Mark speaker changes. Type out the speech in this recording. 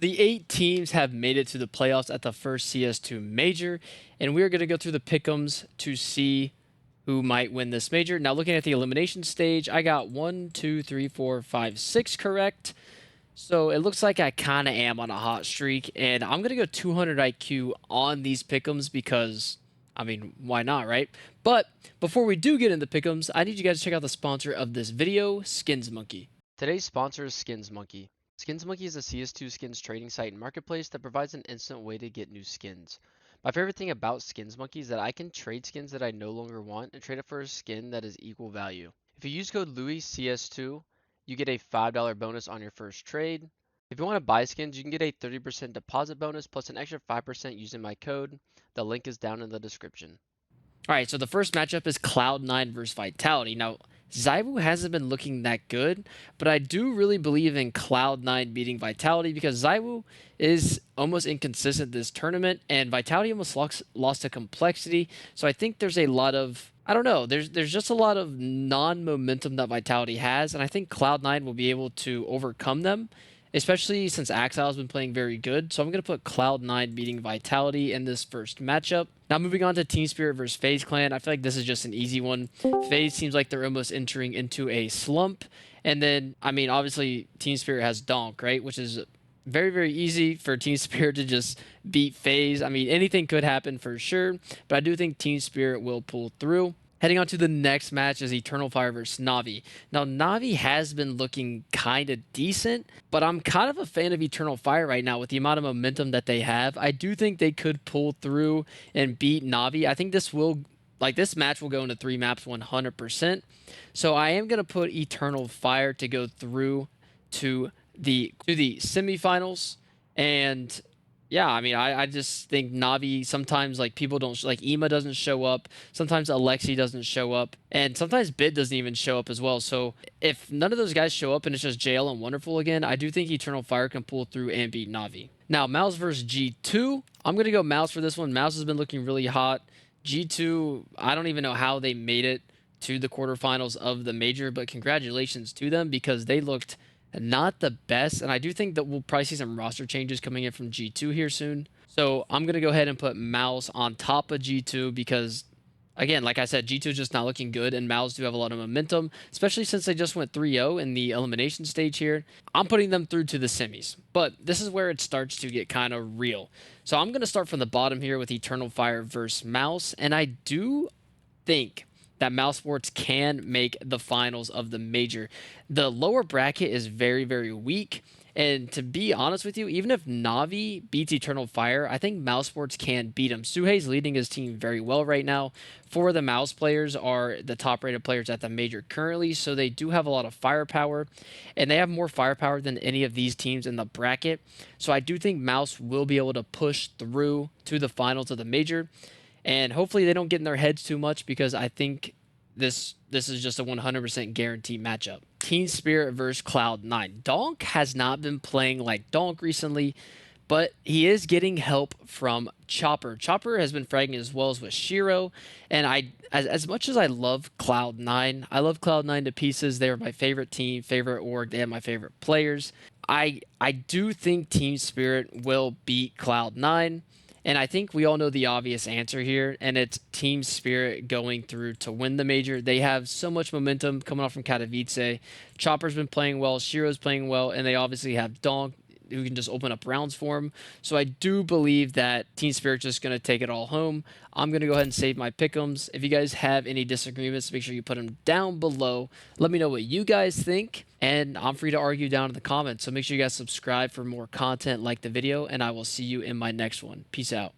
Speaker 1: The 8 teams have made it to the playoffs at the first CS2 major, and we're going to go through the pick'ems to see who might win this major. Now, looking at the elimination stage, I got 1, 2, 3, 4, 5, 6 correct. So it looks like I kind of am on a hot streak, and I'm going to go 200 IQ on these pick'ems because, I mean, why not, right? But before we do get into pick'ems, I need you guys to check out the sponsor of this video, Skins Monkey. Today's sponsor is Skins Monkey. Skins Monkey is a CS2 skins trading site and marketplace that provides an instant way to get new skins. My favorite thing about Skins Monkey is that I can trade skins that I no longer want and trade it for a skin that is equal value. If you use code LouisCS2, you get a $5 bonus on your first trade. If you want to buy skins, you can get a 30% deposit bonus plus an extra 5% using my code. The link is down in the description. All right, so the first matchup is Cloud9 versus Vitality. Now, ZywOo hasn't been looking that good, but I do really believe in Cloud9 beating Vitality because ZywOo is almost inconsistent this tournament, and Vitality almost lost to Complexity. So I think there's a lot of, I don't know, there's just a lot of non-momentum that Vitality has, and I think Cloud9 will be able to overcome them, especially since Axile has been playing very good. So I'm going to put Cloud9 beating Vitality in this first matchup. Now moving on to Team Spirit versus FaZe Clan. I feel like this is just an easy one. FaZe seems like they're almost entering into a slump. And then, I mean, obviously Team Spirit has Donk, right? Which is very, very easy for Team Spirit to just beat FaZe. I mean, anything could happen for sure. But I do think Team Spirit will pull through. Heading on to the next match is Eternal Fire versus Navi. Now, Navi has been looking kind of decent, but I'm kind of a fan of Eternal Fire right now with the amount of momentum that they have. I do think they could pull through and beat Navi. I think this match will go into 3 maps 100%. So I am going to put Eternal Fire to go through to the semifinals. And yeah, I mean, I just think Navi sometimes, like, people don't, like, Ema doesn't show up. Sometimes Alexi doesn't show up. And sometimes Bid doesn't even show up as well. So if none of those guys show up and it's just JL and Wonderful again, I do think Eternal Fire can pull through and beat Navi. Now, Mouse versus G2. I'm going to go Mouse for this one. Mouse has been looking really hot. G2, I don't even know how they made it to the quarterfinals of the major, but congratulations to them because they looked not the best, and I do think that we'll probably see some roster changes coming in from G2 here soon. So I'm going to go ahead and put Mouse on top of G2 because, again, like I said, G2 is just not looking good, and Mouse do have a lot of momentum, especially since they just went 3-0 in the elimination stage here. I'm putting them through to the semis, but this is where it starts to get kind of real. So I'm going to start from the bottom here with Eternal Fire versus Mouse, and I do think that Mouse Sports can make the finals of the major. The lower bracket is very, very weak. And to be honest with you, even if Navi beats Eternal Fire, I think Mouse Sports can beat him. Suhei's leading his team very well right now. 4 of the Mouse players are the top-rated players at the major currently, so they do have a lot of firepower. And they have more firepower than any of these teams in the bracket. So I do think Mouse will be able to push through to the finals of the major. And hopefully they don't get in their heads too much because I think this is just a 100% guaranteed matchup. Team Spirit versus Cloud9. Donk has not been playing like Donk recently, but he is getting help from Chopper. Chopper has been fragging as well as with Shiro, and as much as I love Cloud9, I love Cloud9 to pieces. They're my favorite team, favorite org. They have my favorite players. I do think Team Spirit will beat Cloud9. And I think we all know the obvious answer here, and it's Team Spirit going through to win the major. They have so much momentum coming off from Katowice. Chopper's been playing well, Shiro's playing well, and they obviously have Donk, who can just open up rounds for him. So I do believe that Team Spirit's just going to take it all home. I'm going to go ahead and save my pick'ems. If you guys have any disagreements, make sure you put them down below. Let me know what you guys think, and I'm free to argue down in the comments. So make sure you guys subscribe for more content, like the video, and I will see you in my next one. Peace out.